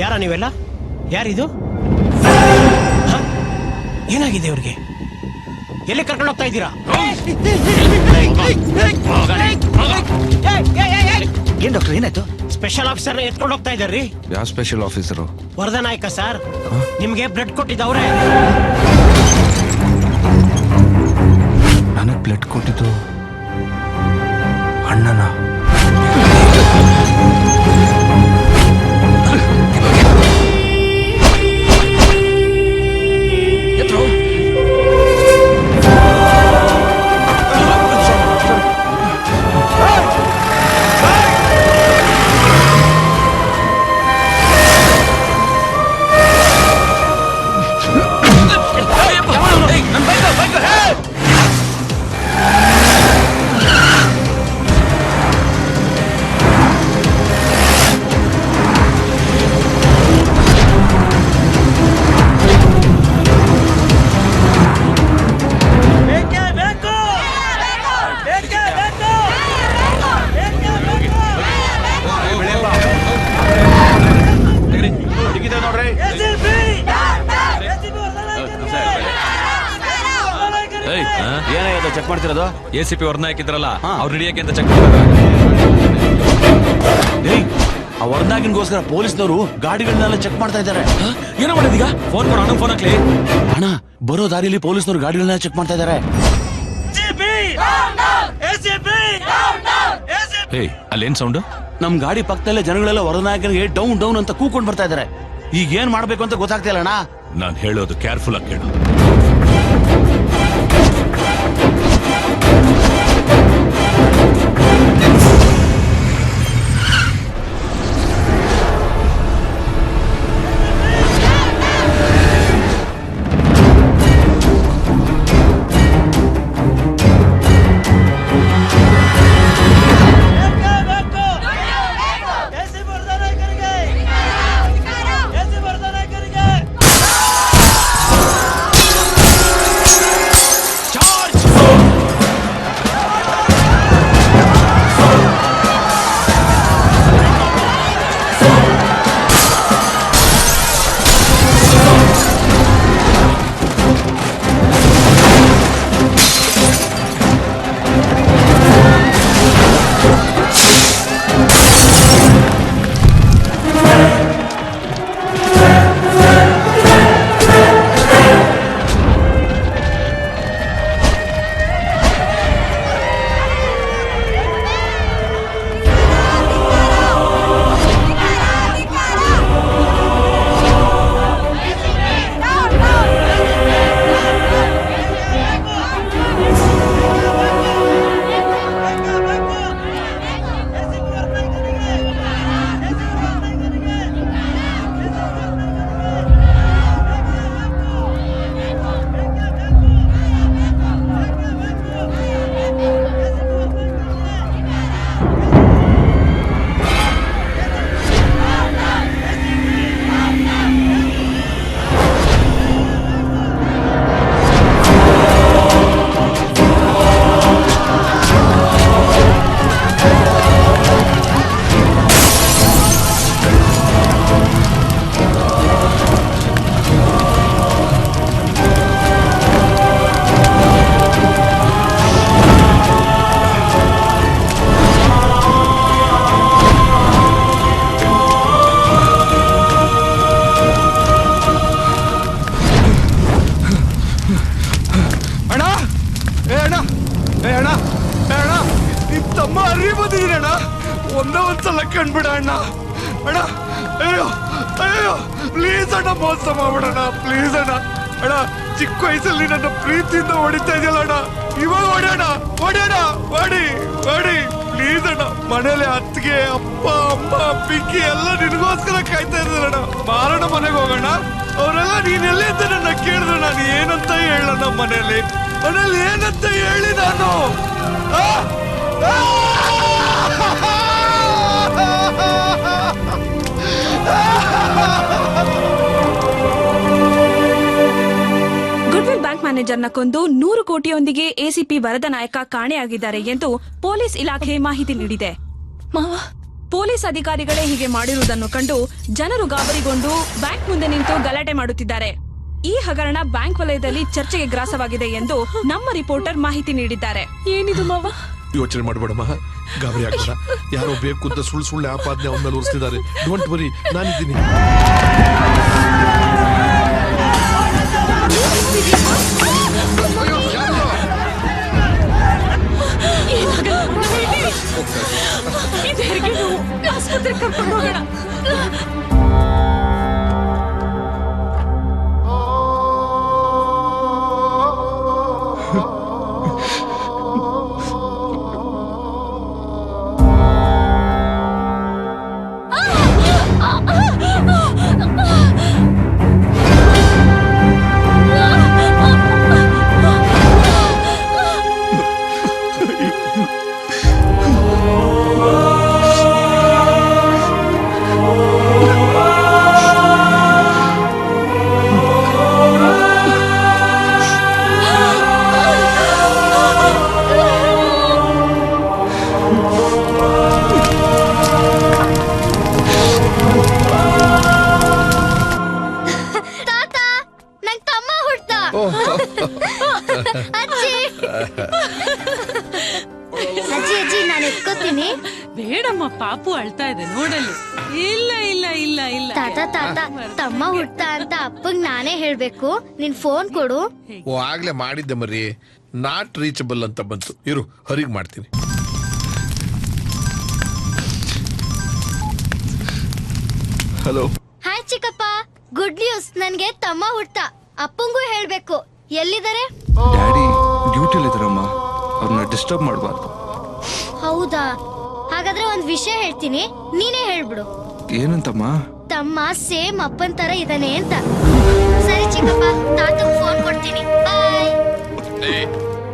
ಯಾರ ನೀವೆಲ್ಲ? ಯಾರಿದು? ಏನಾಗಿದೆ ಇವ್ರಿಗೆ? ಎಲ್ಲಿ ಕರ್ಕೊಂಡು ಹೋಗ್ತಾ ಇದ್ದೀರಾ? ಏನ್ ಡಾಕ್ಟರ್ ಏನಾಯ್ತು? ಸ್ಪೆಷಲ್ ಆಫೀಸರ್ ಎತ್ಕೊಂಡು ಹೋಗ್ತಾ ಇದ್ದಾರ್ರಿ. ಯಾವ ಸ್ಪೆಷಲ್ ಆಫೀಸರು? ವರದನಾಯಕ ಸರ್, ನಿಮ್ಗೆ ಬ್ಲಡ್ ಕೊಟ್ಟಿದ್ದವ್ರೆ. ನನಗ್ ಬ್ಲಡ್ ಕೊಟ್ಟಿದ್ದು ಅಣ್ಣನ? ಚೆಕ್ ಮಾಡ್ತಿರೋದು ACP ವರದನಾಯಕ ಇದ್ರಲ್ಲ, ಅವ್ರು ಹಿಡಿಯಕ್ಕೆ ಅಂತ ಚೆಕ್ ಮಾಡ್ತಾರೆ. ಆ ವರದನಾಯಕನಿಗೋಸ್ಕರ ಪೊಲೀಸ್ನವರು ಗಾಡಿಗಳನ್ನೆಲ್ಲ ಚೆಕ್ ಮಾಡ್ತಾ ಇದ್ದಾರೆ. ಏನೋ ಮಾಡೋದೀಗ? ಫೋನ್ ಕೊಡು, ಅಣ್ಣ ಫೋನ್ ಹಾಕ್ಲಿ. ಅಣ್ಣ, ಬರೋ ದಾರಿಲಿ ಪೊಲೀಸ್ನವರು ಗಾಡಿಗಳನ್ನೆಲ್ಲ ಚೆಕ್ ಮಾಡ್ತಾ ಇದ್ದಾರೆ. ಅಲ್ಲೇನ್ ಸೌಂಡ್? ನಮ್ ಗಾಡಿ ಪಕ್ಕದಲ್ಲೇ ಜನಗಳೆಲ್ಲ ವರದನಾಯಕನಿಗೆ ಡೌನ್ ಡೌನ್ ಅಂತ ಕೂಕೊಂಡು ಬರ್ತಾ ಇದ್ದಾರೆ. ಈಗ ಏನ್ ಮಾಡ್ಬೇಕು ಅಂತ ಗೊತ್ತಾಗ್ತಾ ಇಲ್ಲ ಅಣ್ಣ. ನಾನ್ ಹೇಳೋದು ಕೇರ್ಫುಲ್ ಆಗಿ ಕೇಳು. ಒಂದೇ ಒಂದ್ಸಲ ಕಂಡ್ಬಿಡ ಅಣ್ಣ. ಅಣ್ಣ ಅಯ್ಯೋ ಅಯ್ಯೋ ಪ್ಲೀಸ್ ಅಣ್ಣ, ಮೋಸ ಮಾಡ್ಬಿಡಣ್ಣ ಪ್ಲೀಸ್ ಅಣ್ಣ. ಅಣ್ಣ ಚಿಕ್ಕ ವಯಸ್ಸಲ್ಲಿ ನನ್ನ ಪ್ರೀತಿಯಿಂದ ಹೊಡಿತಾ ಇದೆಯಲ್ಲ ಅಣ್ಣ, ಇವಾಗ ಹೊಡ್ಯಾಣ ಹೊಡ್ಯಾಣ ಹೊಡಿ ಹೊಡಿ ಪ್ಲೀಸ್ ಅಣ್ಣ. ಮನೇಲಿ ಅತ್ತಿಗೆ ಅಪ್ಪ ಅಮ್ಮ ಪಿಕ್ಕಿ ಎಲ್ಲ ನಿನಗೋಸ್ಕರ ಕಾಯ್ತಾ ಇದ್ದಾರಣ್ಣ. ಬಾರಣ್ಣ ಮನೆಗೆ ಹೋಗೋಣ. ಅವರೆಲ್ಲ ನೀನೆಲ್ಲೇ ಅಂತ ನನ್ನ ಕೇಳಿದ್ರು, ನಾನು ಏನಂತ ಹೇಳಣ್ಣ ಮನೇಲಿ ಏನಂತ ಹೇಳಿ ನಾನು? ಗುಡ್ವಿಲ್ ಬ್ಯಾಂಕ್ ಮ್ಯಾನೇಜರ್ನ ಕೊಂದು 100 ಕೋಟಿಯೊಂದಿಗೆ ಎಸಿಪಿ ವರದನಾಯಕ ಕಾಣೆಯಾಗಿದ್ದಾರೆ ಎಂದು ಪೊಲೀಸ್ ಇಲಾಖೆ ಮಾಹಿತಿ ನೀಡಿದೆ. ಮಾವ ಪೊಲೀಸ್ ಅಧಿಕಾರಿಗಳೇ ಹೀಗೆ ಮಾಡಿರುವುದನ್ನು ಕಂಡು ಜನರು ಗಾಬರಿಗೊಂಡು ಬ್ಯಾಂಕ್ ಮುಂದೆ ನಿಂತು ಗಲಾಟೆ ಮಾಡುತ್ತಿದ್ದಾರೆ. ಈ ಹಗರಣ ಬ್ಯಾಂಕ್ ವಲಯದಲ್ಲಿ ಚರ್ಚೆಗೆ ಗ್ರಾಸವಾಗಿದೆ ಎಂದು ನಮ್ಮ ರಿಪೋರ್ಟರ್ ಮಾಹಿತಿ ನೀಡಿದ್ದಾರೆ. ಏನಿದು ಮಾವ? ಯೋಚನೆ ಮಾಡಬೇಡಮ್ಮ, ಗಾಬರಿ ಆಗ್ಬೇಡ. ಯಾರೋ ಬೇಕು ಅಂತ ಸುಳ್ಳು ಆಪಾದನೆ ಅವನ ಮೇಲೆ ಹೊರಿಸ್ತಿದ್ದಾರೆ. ಡೋಂಟ್ ವರಿ, ನಾನಿದ್ದೀನಿ. ಆಸ್ಪತ್ರೆಗೆ ಕರ್ಕೊಂಡು ಹೋಗೋಣ. ಅಜ್ಜಿ ನಾನು ಎತ್ಕೋತೀನಿ. ಬೇಡಮ್ಮ, ಪಾಪು ಅಳ್ತಾ ಇದೆ ನೋಡಲ್ಲಿ. ಇಲ್ಲ ಇಲ್ಲ ಇಲ್ಲ ಇಲ್ಲ ತಾತ ತಮ್ಮ ಹುಟ್ಟ ಅಂತ ಅಪ್ಪಂಗ್ ನಾನೇ ಹೇಳ್ಬೇಕು. ನಿನ್ ಫೋನ್ ಕೊಡು. ಓ, ಆಗ್ಲೇ ಮಾಡಿದ್ದೆ ಮರಿ. ನಾಟ್ ರೀಚಬಲ್ ಅಂತ ಬಂತು. ಇರು, ಹರಿಗ್ ಮಾಡ್ತೀನಿ. ಹಲೋ. ಹಾಯ್ ಚಿಕ್ಕಪ್ಪ, ಗುಡ್ ನ್ಯೂಸ್. ನನ್ಗೆ ತಮ್ಮ ಹುಟ್ಟ. ಅಪ್ಪಂಗೂ ಹೇಳ್ಬೇಕು. ಎಲ್ಲಿದ್ದಾರೆ? ಡ್ಯಾಡಿ ಡ್ಯೂಟಿಲಿದ್ದಾರಮ್ಮ, ಅವ್ರನ್ನ ಡಿಸ್ಟರ್ಬ್ ಮಾಡಬಾರ್ದು. ಹೌದಾ? ಹಾಗಾದ್ರೆ ಒಂದ್ ವಿಷಯ ಹೇಳ್ತೀನಿ, ನೀನೇ ಹೇಳ್ಬಿಡು. ಏನಂತಮ್ಮ? ತಮ್ಮ ಸೇಮ್ ಅಪ್ಪನ್ ತರ ಇದಾನೆ ಅಂತ. ಸರಿ ಚಿಕ್ಕಪ್ಪ, ತಾತಂಗ್ ಫೋನ್ ಕೊಡ್ತೀನಿ. ಬಾಯ್.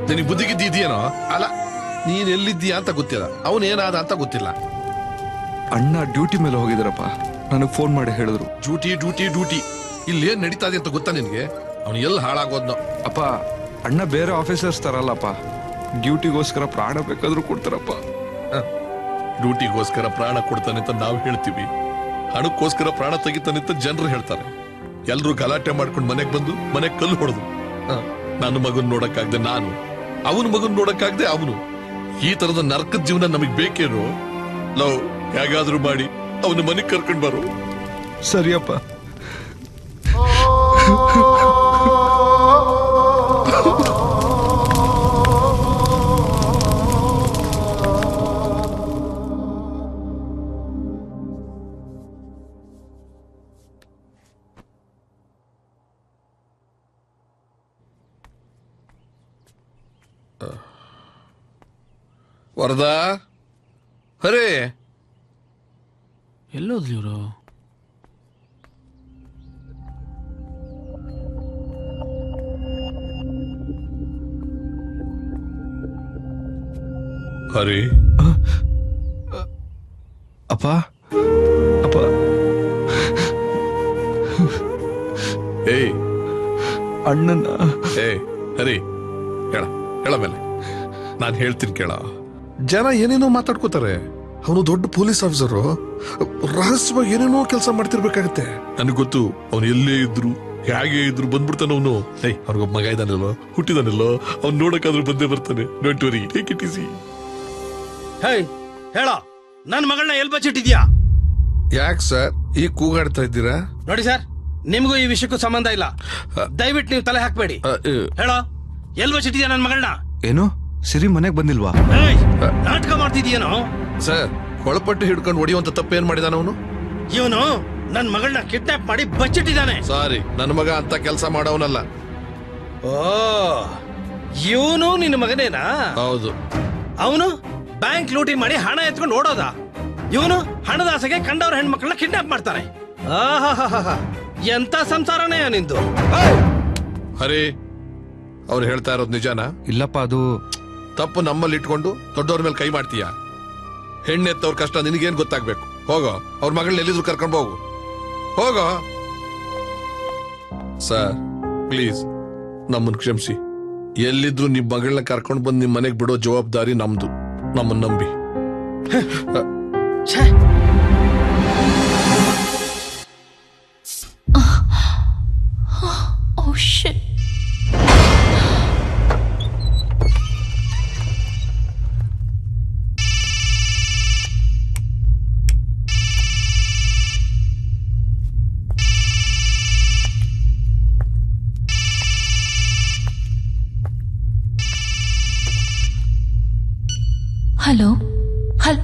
ನಿನಗೆ ಬುದ್ಧಿಗಿದ್ದೀಯೇನೋ? ಅಲ್ಲ, ನೀನ್ ಎಲ್ಲಿದ್ದೀಯಾ ಅಂತ ಗೊತ್ತಿಲ್ಲ, ಅವನ್ ಏನಾದ ಅಂತ ಗೊತ್ತಿಲ್ಲ. ಅಣ್ಣ ಡ್ಯೂಟಿ ಮೇಲೆ ಹೋಗಿದಾರಪ್ಪ, ನನಗೆ ಫೋನ್ ಮಾಡಿ ಹೇಳಿದ್ರು. ಡ್ಯೂಟಿ ಡ್ಯೂಟಿ ಡ್ಯೂಟಿ ಇಲ್ಲಿ ಏನ್ ನಡೀತಾ ಇದೆ ಅಂತ ಗೊತ್ತಾ ನಿನ್ಗೆ? ಅವ್ನು ಎಲ್ಲಿ ಹಾಳಾಗೋದ್ನೋ. ಅಪ್ಪ, ಅಣ್ಣ ಬೇರೆ ಆಫೀಸರ್ಸ್ ತರಲ್ಲಪ್ಪ, ಡ್ಯೂಟಿಗೋಸ್ಕರ ಪ್ರಾಣ ಬೇಕಾದ್ರೂ ಕೊಡ್ತಾರಪ್ಪ. ಡ್ಯೂಟಿಗೋಸ್ಕರ ಪ್ರಾಣ ಕೊಡ್ತಾನೆ ಅಂತ ನಾವು ಹೇಳ್ತೀವಿ, ಹಣಕ್ಕೋಸ್ಕರ ಪ್ರಾಣ ತೆಗಿತಾನೆ ಅಂತ ಜನರು ಹೇಳ್ತಾರೆ. ಎಲ್ರು ಗಲಾಟೆ ಮಾಡ್ಕೊಂಡು ಮನೆಗ್ ಬಂದು ಮನೆಗ್ ಕಲ್ಲು ಹೊಡೆದು. ನನ್ನ ಮಗನ್ ನೋಡಕ್ಕಾಗ್ದೆ ನಾನು, ಅವನ ಮಗನ್ ನೋಡಕ್ಕಾಗ್ದೆ ಅವನು. ಈ ತರದ ನರಕದ ಜೀವನ ನಮಗ್ ಬೇಕೇನು? ಲವ್ ಹೇಗಾದ್ರೂ ಮಾಡಿ ಅವನ ಮನೆಗ್ ಕರ್ಕೊಂಡ್ ಬರು. ಸರಿಯಪ್ಪ. ವರದಾ, ಹರೇ, ಎಲ್ಲೋದ್ಲಿ ಇವರು? ಹರೇ. ಅಪ್ಪ ಅಪ್ಪ, ಏಯ್ ಅಣ್ಣನ ಹರಿ, ಹೇಳ ಮೇಲೆ. ನಾನು ಹೇಳ್ತೀನಿ ಕೇಳ. ಜನ ಏನೇನೋ ಮಾತಾಡ್ಕೋತಾರೆ. ಅವನು ದೊಡ್ಡ ಪೊಲೀಸ್ ಆಫೀಸರು, ರಹಸ್ಯವಾಗಿ ಏನೇನೋ ಕೆಲಸ ಮಾಡ್ತಿರ್ಬೇಕಾಗತ್ತೆ. ನನಗೆ ಗೊತ್ತು, ಅವನು ಎಲ್ಲೇ ಇದ್ರು ಹೇಗೆ ಇದ್ರು ಬಂದ್ಬಿಡ್ತಾನ ಅವನು. ಅವ್ರಿಗೊಬ್ಬ ಮಗ ಇದಾನಲ್ಲೋ, ಹುಟ್ಟಿದಾನಲ್ಲೋ, ಅವ್ನು ನೋಡಕ್ಕಾದ್ರೂ ಬಂದೇ ಬರ್ತಾನೆ. Don't worry, take it easy. ಹೇಳ, ನನ್ ಮಗಳನ್ನ ಎಲ್ ಬಚ್ಚಿಟ್ಟಿದ್ಯಾ? ಯಾಕೆ ಸರ್ ಈಗ ಕೂಗಾಡ್ತಾ ಇದ್ದೀರಾ? ನೋಡಿ ಸರ್, ನಿಮ್ಗೂ ಈ ವಿಷಯಕ್ಕೂ ಸಂಬಂಧ ಇಲ್ಲ. ದಯವಿಟ್ಟು ನೀವು ತಲೆ ಹಾಕ್ಬೇಡಿ. ಹೇಳೋ, ಎಲ್ ಬಚ್ಚಿಟ್ಟಿದ್ಯಾ ನನ್ ಮಗಳನ್ನ? ಏನು ಸಿರಿ ಮನೆಗ್ ಬಂದಿಲ್ವಾ? ನಾಟಕ ಮಾಡ್ತಿದ್ಯೇನೋ? ಸರ್, ಕೊಳಪಟ್ಟು ಹಿಡ್ಕೊಂಡು ಹೊಡಿಯುವಂತ ತಪ್ಪೇನ್ ಮಾಡಿದಾನ ಅವನು? ಇವನು ನನ್ ಮಗಳನ್ನ ಕಿಡ್ನಾಪ್ ಮಾಡಿ ಬಚ್ಚಿಟ್ಟಿದ್ದಾನೆ. ಸಾರಿ, ನನ್ನ ಮಗ ಅಂತ ಕೆಲಸ ಮಾಡವನಲ್ಲ. ಓ, ಇವನು ನಿನ್ನ ಮಗನೇನಾ? ಹೌದು. ಅವನು ಬ್ಯಾಂಕ್ ಲೂಟಿ ಮಾಡಿ ಹಣ ಎತ್ಕೊಂಡು ಓಡೋದ. ಇವನು ಹಣದ ಆಸೆಗೆ ಕಂಡವ್ರ ಹೆಣ್ಮಕ್ಳನ್ನ ಕಿಡ್ನಾಪ್ ಮಾಡ್ತಾನೆ. ಎಂತ ಸಂಸಾರನೇ ನಿಂದು? ಹರಿ, ಅವ್ರು ಹೇಳ್ತಾ ಇರೋದು ನಿಜಾನಾ? ಇಲ್ಲಪ್ಪ, ಅದು ತಪ್ಪು ನಮ್ಮಲ್ಲಿ ಇಟ್ಕೊಂಡು ದೊಡ್ಡವ್ರ ಮೇಲೆ ಕೈ ಮಾಡ್ತೀಯ. ಹೆಣ್ಣೆತ್ತವ್ರ ಕಷ್ಟ ನಿನಗೇನ್ ಗೊತ್ತಾಗ್ಬೇಕು? ಹೋಗೋ, ಅವ್ರ ಮಗಳನ್ನ ಎಲ್ಲಿದ್ರು ಕರ್ಕೊಂಡು ಹೋಗು. ಹೋಗೋ. ಸರ್, ಪ್ಲೀಸ್ ನಮ್ಮನ್ನು ಕ್ಷಮಿಸಿ. ಎಲ್ಲಿದ್ರು ನಿಮ್ ಮಗಳನ್ನ ಕರ್ಕೊಂಡು ಬಂದು ನಿಮ್ ಮನೆಗೆ ಬಿಡೋ ಜವಾಬ್ದಾರಿ ನಮ್ದು. ನಮ್ಮನ್ನ ನಂಬಿ. ಛೇ. Oh shit. Hello. Hello.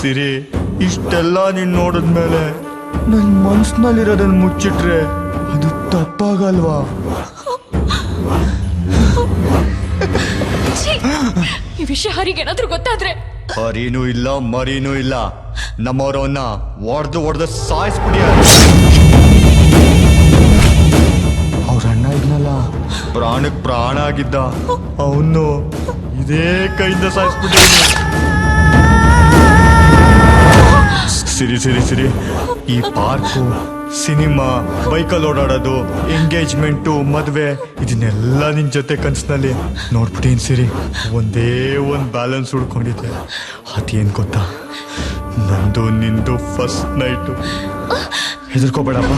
ಸಿರಿ, ಇಷ್ಟೆಲ್ಲ ನೀನ್ ನೋಡಿದ್ಮೇಲೆ ನನ್ ಮನ್ಸಿನಲ್ಲಿರೋದನ್ನ ಮುಚ್ಚಿಟ್ರೆ ಅದು ತಪ್ಪಾಗಲ್ವಾ? ಈ ವಿಷಯ ಹರಿಗೇನಾದ್ರೂ ಗೊತ್ತಾದ್ರೆ? ಹರಿನೂ ಇಲ್ಲ ಮರಿನೂ ಇಲ್ಲ, ನಮ್ಮವರವನ್ನ ಒಡ್ದು ಸಾಯಿಸ್ಬಿಡಿ. ಅವ್ರ ಅಣ್ಣ ಇದ್ನಲ್ಲ, ಪ್ರಾಣಕ್ ಪ್ರಾಣ ಆಗಿದ್ದ, ಅವನು ಇದೇ ಕೈಯಿಂದ ಸಾಯಿಸ್ಬಿಡಿ. ಸಿರಿ, ಈ ಪಾರ್ಕು, ಸಿನಿಮಾ, ಬೈಕಲ್ಲಿ ಓಡಾಡೋದು, ಎಂಗೇಜ್ಮೆಂಟು, ಮದ್ವೆ, ಇದನ್ನೆಲ್ಲ ನಿನ್ ಜೊತೆ ಕನ್ಸಿನಲ್ಲಿ ನೋಡ್ಬಿಟ್ಟೀನಿ ಸಿರಿ. ಒಂದೇ ಒಂದು ಬ್ಯಾಲೆನ್ಸ್ ಹುಡ್ಕೊಂಡಿದ್ದೆ, ಅದೇನ್ ಗೊತ್ತಾ? ನಂದು ನಿಂದು ಫಸ್ಟ್ ನೈಟು. ಹೆದರ್ಕೋಬೇಡಪ್ಪ.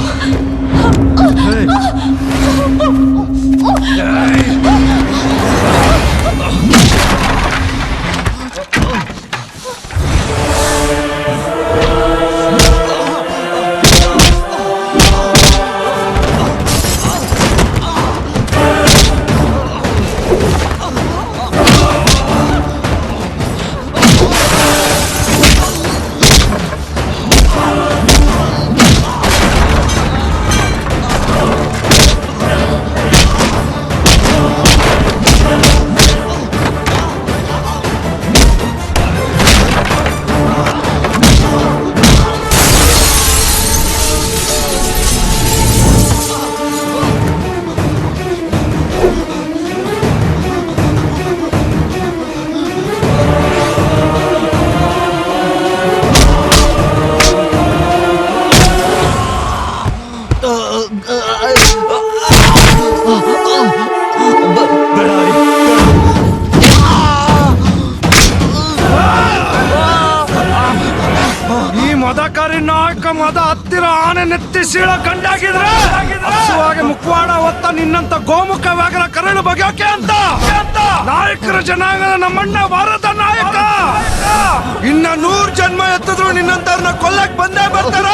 ಮದ ಹತ್ತಿರ ಆನೆ ನೆತ್ತಿ ಸೀಳ ಕಂಡಾಗಿದ್ರೆ ಹಸುವಾಗಿ ಮುಖವಾಡ ಹೊತ್ತ ನಿನ್ನಂತ ಗೋಮುಖ ವ್ಯಾಘ್ರ ಕರಳು ಬಗೆಯೋಕೆ ಅಂತ ನಾಯಕರ ಜನಾಂಗದ ನಮ್ಮಣ್ಣ ಭಾರತ ನಾಯಕ. ಇನ್ನ 100 ಜನ್ಮ ಎತ್ತಿದ್ರು ನಿನ್ನಂತವ್ರನ್ನ ಕೊಲ್ಲಕ್ ಬಂದೇ ಬರ್ತಾರ.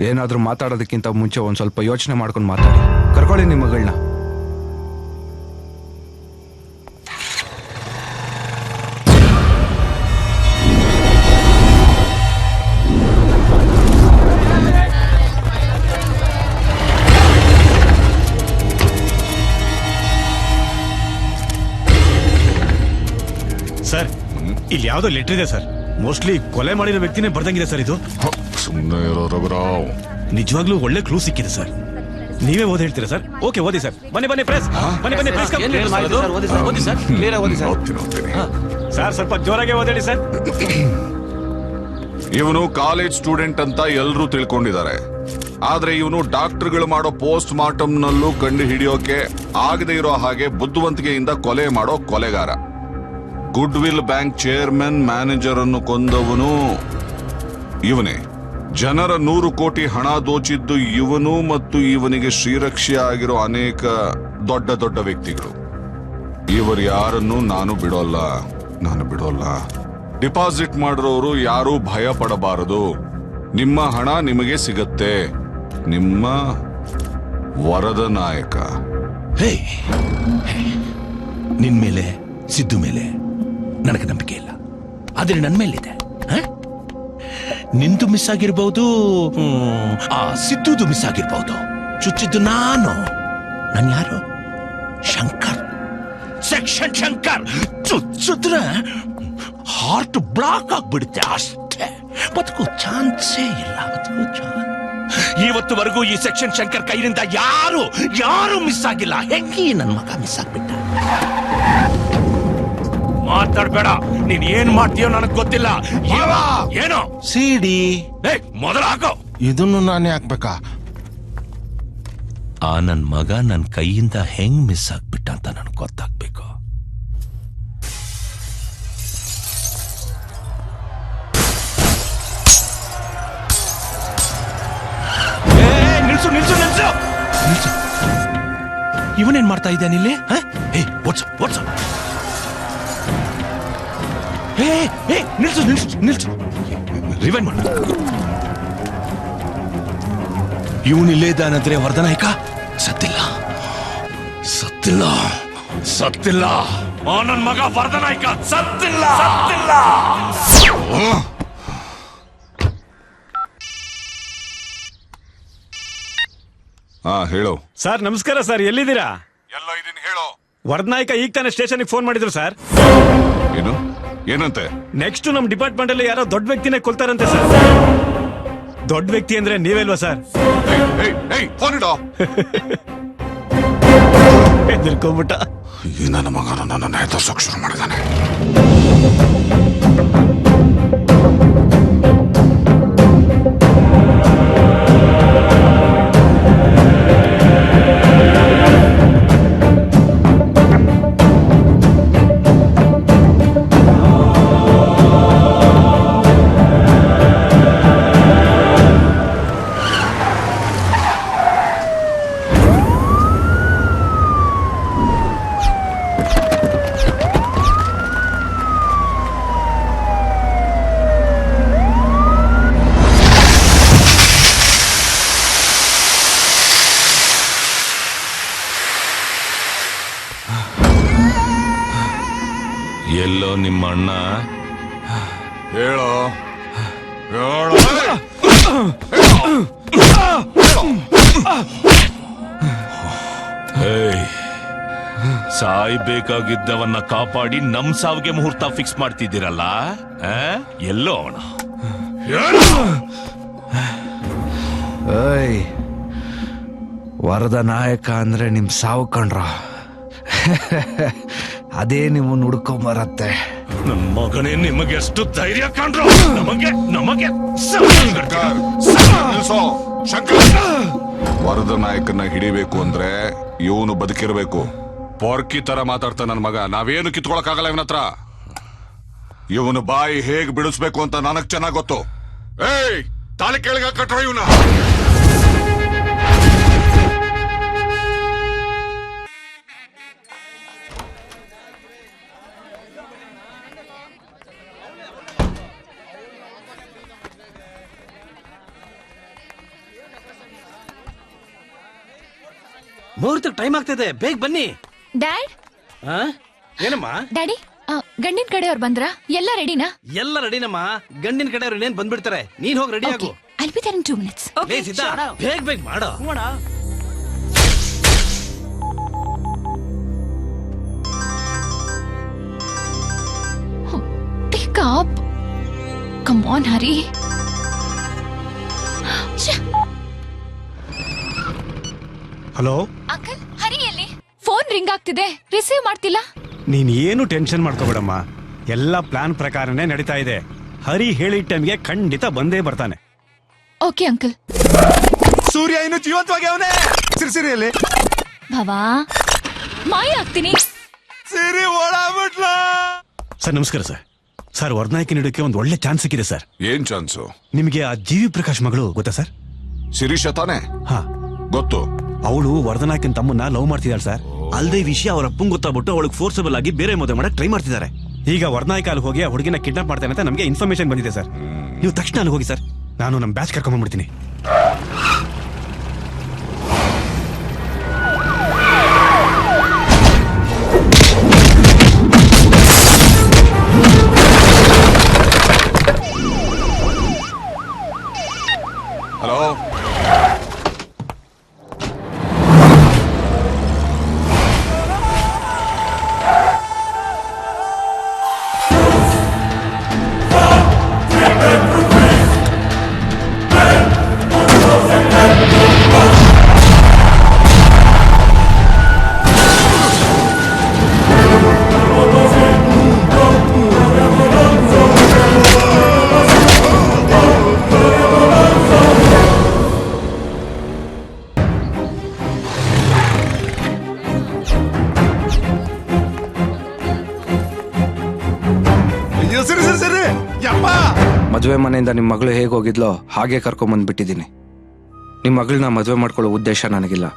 ಏನಾದ್ರೂ ಮಾತಾಡೋದಕ್ಕಿಂತ ಮುಂಚೆ ಒಂದ್ ಸ್ವಲ್ಪ ಯೋಚನೆ ಮಾಡ್ಕೊಂಡು ಮಾತಾಡಿ. ಕರ್ಕೊಳ್ಳಿ ನಿಮ್ಮ ಮಗಳನ್ನ. ಸರ್, ಇಲ್ಲಿ ಯಾವ್ದೋ ಲೆಟರ್ ಇದೆ ಸರ್. ಮೋಸ್ಟ್ಲಿ ಕೊಲೆ ಮಾಡಿರೋ ವ್ಯಕ್ತಿನೇ ಬರ್ದಂಗಿದೆ ಸರ್ ಇದು. ಸುಮ್ಮನೆ ಇರೋ ರಘುರಾವ್. ನಿಜವಾಗ್ಲೂ ಒಳ್ಳೆ ಕ್ಲೂ ಸಿಕ್ಕಿದೆ ಸರ್. ನೀವೇ ಓದಿ ಹೇಳ್ತೀರಾ ಸರ್? ಓಕೆ, ಓದಿ ಸರ್. ಬನ್ನಿ ಪ್ರೆಸ್, ಬನ್ನಿ ಪ್ರೆಸ್. ಸರ್ ಸ್ವಲ್ಪ ಜೋರಾಗಿ ಓದಿ ಸರ್. ಇವನು ಕಾಲೇಜ್ ಸ್ಟೂಡೆಂಟ್ ಅಂತ ಎಲ್ಲರೂ ತಿಳ್ಕೊಂಡಿದ್ದಾರೆ. ಆದ್ರೆ ಇವನು ಡಾಕ್ಟರ್ಗಳು ಮಾಡೋ ಪೋಸ್ಟ್ ಮಾರ್ಟಮ್ ನಲ್ಲೂ ಕಂಡು ಹಿಡಿಯೋಕೆ ಆಗದೆ ಇರೋ ಹಾಗೆ ಬುದ್ಧಿವಂತಿಕೆಯಿಂದ ಕೊಲೆ ಮಾಡೋ ಕೊಲೆಗಾರ. Goodwill bank chairman manager ಅನ್ನು ಕೊಂದವನು ಇವನೇ. ಜನರ 100 ಕೋಟಿ ಹಣ ದೋಚಿದ್ದು ಇವನು ಮತ್ತು ಇವನಿಗೆ ಶ್ರೀರಕ್ಷೆ ಆಗಿರೋ ಅನೇಕ ದೊಡ್ಡ ದೊಡ್ಡ ವ್ಯಕ್ತಿಗಳು. ಇವರು ಯಾರನ್ನು ನಾನು ಬಿಡೋಲ್ಲ. ಡಿಪಾಸಿಟ್ ಮಾಡಿರೋರು ಯಾರೂ ಭಯ ಪಡಬಾರದು. ನಿಮ್ಮ ಹಣ ನಿಮಗೆ ಸಿಗತ್ತೆ. ನಿಮ್ಮ ವರದ ನಾಯಕ. ಹೇ, ನಿನ್ ಮೇಲೆ ಸಿದ್ದು ಮೇಲೆ ನನಗೆ ನಂಬಿಕೆ ಇಲ್ಲ, ಆದ್ರೆ ನನ್ ಮೇಲಿದೆ. ನಿಂದು ಮಿಸ್ ಆಗಿರ್ಬಹುದು, ಆ ಸಿದ್ದುದು ಮಿಸ್ ಆಗಿರ್ಬಹುದು. ಚುಚ್ಚಿದ್ದು ನಾನು ಯಾರು? ಶಂಕರ್, ಸೆಕ್ಷನ್ ಶಂಕರ್. ಚುಚ್ಚಿದ್ರೆ ಹಾರ್ಟ್ ಬ್ಲಾಕ್ ಆಗ್ಬಿಡುತ್ತೆ ಅಷ್ಟೇ, ಬದುಕು ಚಾನ್ಸೇ ಇಲ್ಲ. ಇವತ್ತುವರೆಗೂ ಈ ಸೆಕ್ಷನ್ ಶಂಕರ್ ಕೈಯಿಂದ ಯಾರು ಮಿಸ್ ಆಗಿಲ್ಲ. ಹೆಂಗಿ ನನ್ ಮಗ ಮಿಸ್ ಆಗ್ಬಿಟ್ಟ? ಮಾತಾಡ್ಬೇಡ, ನೀನ್ ಏನ್ ಮಾಡ್ತೀಯೋ ನನಗ್ ಗೊತ್ತಿಲ್ಲ. ಏನೋ ಸಿಡಿ ಮೊದಲ ಹಾಕೋ. ಇದನ್ನು ನಾನೇ ಹಾಕ್ಬೇಕಾ? ಆ ನನ್ ಮಗ ನನ್ ಕೈಯಿಂದ ಹೆಂಗ್ ಮಿಸ್ ಆಗ್ಬಿಟ್ಟ ಅಂತ ನನಗ್ ಗೊತ್ತಾಗ್ಬೇಕು. ನಿಲ್ಸು ನಿಲ್ಸು ನಿಲ್ಸು ನಿಲ್ಸು. ಇವನೇನ್ ಮಾಡ್ತಾ ಇದ್ದಾನೆ ಇಲ್ಲಿ? ಓಡ್ಸು. ನಿಲ್ಸು ನಿಲ್ಸು ನಿಲ್ಸು. ರಿವೈಂಡ್ ಮಾಡ. ಇವನಿಲ್ಲೇ ಇದ್ದಾನಂದ್ರೆ ವರ್ಧನಾಯಕ ಸತ್ತಿಲ್ಲ. ನನ್ ಮಗ ವರ್ಧನಾಯಕ ಸತ್ತಿಲ್ಲ. ಹೇಳು. ಸರ್ ನಮಸ್ಕಾರ ಸರ್, ಎಲ್ಲಿದ್ದೀರಾ? ಎಲ್ಲ ಇದೀನಿ, ಹೇಳು. ವರ್ಧನಾಯಕ ಈಗ ತಾನೇ ಸ್ಟೇಷನ್ಗೆ ಫೋನ್ ಮಾಡಿದ್ರು ಸರ್. ಏನು? ಏನಂತೆ? ನೆಕ್ಸ್ಟ್ ನಮ್ ಡಿಪಾರ್ಟ್ಮೆಂಟ್ ಅಲ್ಲಿ ಯಾರೋ ದೊಡ್ಡ ವ್ಯಕ್ತಿನೇ ಕೊಲ್ತಾರಂತೆ ಸರ್. ದೊಡ್ಡ ವ್ಯಕ್ತಿ ಅಂದ್ರೆ ನೀವೆಲ್ವಾ ಸರ್? ಫೋನ್ ಇಡೋ. ಹೆದರ್ಕೊಂಬಿಟ್ಟ. ಈ ನನ್ನ ಮಗನ ನನ್ನ ಹೆದರ್ಸೋಕ್ ಶುರು ಮಾಡಿದಾನೆ. ಎಲ್ಲೋ ನಿಮ್ಮ ಅಣ್ಣ? ಹೇಳೋ. ಸಾಯ್ಬೇಕಾಗಿದ್ದವನ್ನ ಕಾಪಾಡಿ ನಮ್ ಸಾವಿಗೆ ಮುಹೂರ್ತ ಫಿಕ್ಸ್ ಮಾಡ್ತಿದ್ದೀರಲ್ಲ, ಎಲ್ಲೋ ಅವನ? ವರದ ನಾಯಕ ಅಂದ್ರೆ ನಿಮ್ ಸಾವು ಕಣ್ರ. ಅದೇ ನಿಮ್ಮನ್ನ ಹುಡ್ಕೊಂಬರತ್ತೆ. ನನ್ ಮಗನೇ, ನಿಮಗೆ ಎಷ್ಟು ಧೈರ್ಯ ಕಾಣ್ರು? ನಮಗೆ ವರದ ನಾಯಕನ ಹಿಡಿಬೇಕು ಅಂದ್ರೆ ಇವನು ಬದುಕಿರ್ಬೇಕು. ಪೊರ್ಕಿ ತರ ಮಾತಾಡ್ತಾ ನನ್ ಮಗ. ನಾವೇನು ಕಿತ್ಕೊಳಕ್ಕಾಗಲ್ಲ ಇವನ ಹತ್ರ. ಇವನು ಬಾಯಿ ಹೇಗ್ ಬಿಡಿಸ್ಬೇಕು ಅಂತ ನನಗ್ ಚೆನ್ನಾಗ್ ಗೊತ್ತು. ತಾಲಿ ಕೆಳಗ ಕಟ್ರ ಇವನ. ಮುಹೂರ್ತಕ್ಕೆ ಟೈಮ್ ಆಗ್ತಿದೆ, ಬೇಗ ಬನ್ನಿ. ಡ್ಯಾಡ್, ಏನಮ್ಮ? ಡ್ಯಾಡಿ, ಗಂಡಿನ ಕಡೆಯವ್ರು ಬಂದ್ರಾ? ಎಲ್ಲ ರೆಡಿನಾ? ಎಲ್ಲ ರೆಡಿನಮ್ಮ. ಗಂಡಿನ ಕಡೆಯವ್ರು ಇನ್ನೇನ್ ಬಂದ್ಬಿಡ್ತಾರೆ. ನೀನ್ ಹೋಗಿ ರೆಡಿ ಆಗು. I'll be there in 2 minutes. ಬೇಗ ಮಾಡೋ. Pick up. Come on, hurry. Hello uncle, Hari ಎಲ್ಲಿ? ಫೋನ್ ರಿಂಗ್ ಆಗ್ತಿದೆ, ರಿಸೀವ್ ಮಾಡ್ತಿಲ್ಲ. ನೀನ್ ಏನು ಟೆನ್ಷನ್ ಮಾಡ್ಕೋಬೇಡಮ್ಮ, ಎಲ್ಲ ಪ್ಲಾನ್ ಪ್ರಕಾರನೇ ನಡೀತಾ ಇದೆ. ಹರಿ ಹೇಳಿದ ಟೈಮ್ಗೆ ಖಂಡಿತ ಬಂದೇ ಬರ್ತಾನೆ. Okay uncle. ಸೂರ್ಯ ಇನ್ನು ಜೀವಂತವಾಗಿ ಅವನೇ. ಸಿರಿಯಲ್ಲಿ ಭವಾ, ಮಾಯ ಆಗ್ತೀನಿ. ಸಿರಿ ಓಡಾಬಿಟ್ಲ. ಸರ್ ನಮಸ್ಕಾರ ಸರ್. ಸರ್, ವರ್ಧನಾಯಕನ ಹಿಡಿಯೋಕೆ ಒಂದು ಒಳ್ಳೆ ಚಾನ್ಸ್ ಸಿಕ್ಕಿದೆ ಸರ್. ಏನ್ ಚಾನ್ಸು? ನಿಮಗೆ ಆ ಜೀವಿ ಪ್ರಕಾಶ್ ಮಗಳು ಗೊತ್ತಾ ಸರ್? ಶಿರೀಷ ತಾನೆ? ಹಾ ಗೊತ್ತು. ಅವಳು ವರ್ಧನಾಯಕನ ತಮ್ಮನ್ನ ಲವ್ ಮಾಡ್ತಿದ್ದಾಳೆ ಸರ್. ಅಲ್ಲದೆ ಈ ವಿಷಯ ಅವ್ರ ಅಪ್ಪಂಗ್ ಗೊತ್ತಾಗ್ಬಿಟ್ಟು ಅವಳಿಗೆ ಫೋರ್ಸಬಲ್ ಆಗಿ ಬೇರೆ ಮದುವೆ ಮಾಡಕ್ ಟ್ರೈ ಮಾಡ್ತಿದ್ದಾರೆ. ಈಗ ವರ್ಧನಾಯಕ ಅಲ್ಲಿ ಹೋಗಿ ಆ ಹುಡುಗಿನ ಕಿಡ್ನಾಪ್ ಮಾಡ್ತಾನೆ ಅಂತ ನಮಗೆ ಇನ್ಫಾರ್ಮೇಶನ್ ಬಂದಿದೆ ಸರ್. ನೀವು ತಕ್ಷಣ ಅಲ್ಲಿ ಹೋಗಿ ಸರ್. ನಾನು ನಮ್ಮ ಬ್ಯಾಚ್ ಕರ್ಕೊಂಡ್ಬಿಡ್ತೀನಿ. ಹಲೋ, ಸರಿ ಯಪ್ಪ. ಮದುವೆ ಮನೆಯಿಂದ ನಿಮ್ಮ ಮಗಳು ಹೇಗೆ ಹೋಗಿದ್ಲೋ ಹಾಗೆ ಕರ್ಕೊಂಬಂದ್ಬಿಟ್ಟಿದ್ದೀನಿ. ನಿಮ್ಮ ಮಗಳನ್ನ ಮದುವೆ ಮಾಡ್ಕೊಳ್ಳೋ ಉದ್ದೇಶ ನನಗಿಲ್ಲ.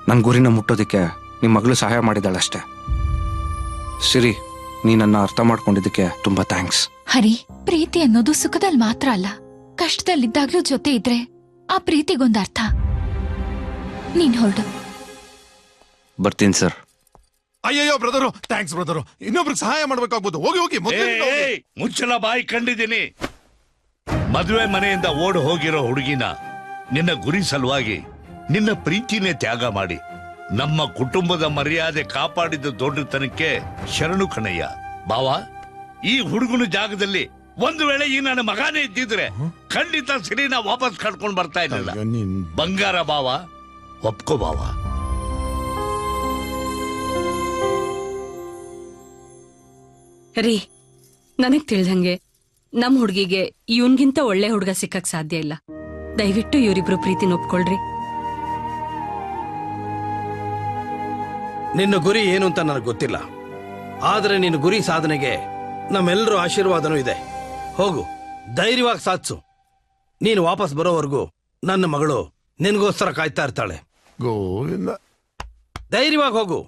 ನನ್ನ ಗುರಿನ ಮುಟ್ಟೋದಕ್ಕೆ ನಿಮ್ಮ ಮಗಳು ಸಹಾಯ ಮಾಡಿದಾಳಷ್ಟೇ. ಸಿರಿ, ನೀ ನನ್ನ ಅರ್ಥ ಮಾಡ್ಕೊಂಡಿದ್ದಕ್ಕೆ ತುಂಬಾ ಥ್ಯಾಂಕ್ಸ್. ಹರಿ, ಪ್ರೀತಿ ಅನ್ನೋದು ಸುಖದಲ್ಲಿ ಮಾತ್ರ ಅಲ್ಲ, ಕಷ್ಟದಲ್ಲಿದ್ದಾಗ್ಲೂ ಜೊತೆ ಇದ್ರೆ ಆ ಪ್ರೀತಿಗೊಂದು ಅರ್ಥ. ನೀನ್ ಹೊರಡು. ಬರ್ತೀನಿ ಸರ್. ಅಯ್ಯಯ್ಯೋ ಬ್ರದರು, ಥ್ಯಾಂಕ್ಸ್ ಬ್ರದರು. ಇನ್ನೊಬ್ರಿಗೆ ಸಹಾಯ ಮಾಡ್ಬೇಕಾಗ್ಬೋದು. ಹೋಗಿ ಹೋಗಿ ಮುಚ್ಚಲ ಬಾಯಿ ಕಂಡಿದ್ದೀನಿ. ಮದುವೆ ಮನೆಯಿಂದ ಓಡ್ ಹೋಗಿರೋ ಹುಡುಗಿನ ನಿನ್ನ ಗುರಿ ಸಲುವಾಗಿ ನಿನ್ನ ಪ್ರೀತಿನೇ ತ್ಯಾಗ ಮಾಡಿ ನಮ್ಮ ಕುಟುಂಬದ ಮರ್ಯಾದೆ ಕಾಪಾಡಿದ ದೊಡ್ಡತನಕ್ಕೆ ಶರಣು ಕಣಯ್ಯ. ಬಾವ, ಈ ಹುಡುಗನ ಜಾಗದಲ್ಲಿ ಒಂದು ವೇಳೆ ಈ ನನ್ನ ಮಗನೇ ಇದ್ದಿದ್ರೆ ಖಂಡಿತ ಸಿರಿನ ವಾಪಸ್ ಕರ್ಕೊಂಡು ಬರ್ತಾ ಇರಲಿಲ್ಲ. ಬಂಗಾರ ಬಾವ, ಒಪ್ಕೋ ಬಾವ. ರೀ, ನನಗ್ ತಿಳ್ದಂಗೆ ನಮ್ ಹುಡ್ಗಿಗೆ ಇವನ್ಗಿಂತ ಒಳ್ಳೆ ಹುಡ್ಗ ಸಿಕ್ಕಕ್ ಸಾಧ್ಯ ಇಲ್ಲ. ದಯವಿಟ್ಟು ಇವರಿಬ್ರು ಪ್ರೀತಿನ ಒಪ್ಕೊಳ್ರಿ. ನಿನ್ನ ಗುರಿ ಏನು ಅಂತ ನನಗೆ ಗೊತ್ತಿಲ್ಲ, ಆದ್ರೆ ನಿನ್ನ ಗುರಿ ಸಾಧನೆಗೆ ನಮ್ಮೆಲ್ಲರೂ ಆಶೀರ್ವಾದನೂ ಇದೆ. ಹೋಗು, ಧೈರ್ಯವಾಗಿ ಸಾಧಿಸು. ನೀನು ವಾಪಸ್ ಬರೋವರೆಗೂ ನನ್ನ ಮಗಳು ನಿನಗೋಸ್ಕರ ಕಾಯ್ತಾ ಇರ್ತಾಳೆ. ಗೋವಿಂದ, ಧೈರ್ಯವಾಗಿ ಹೋಗು.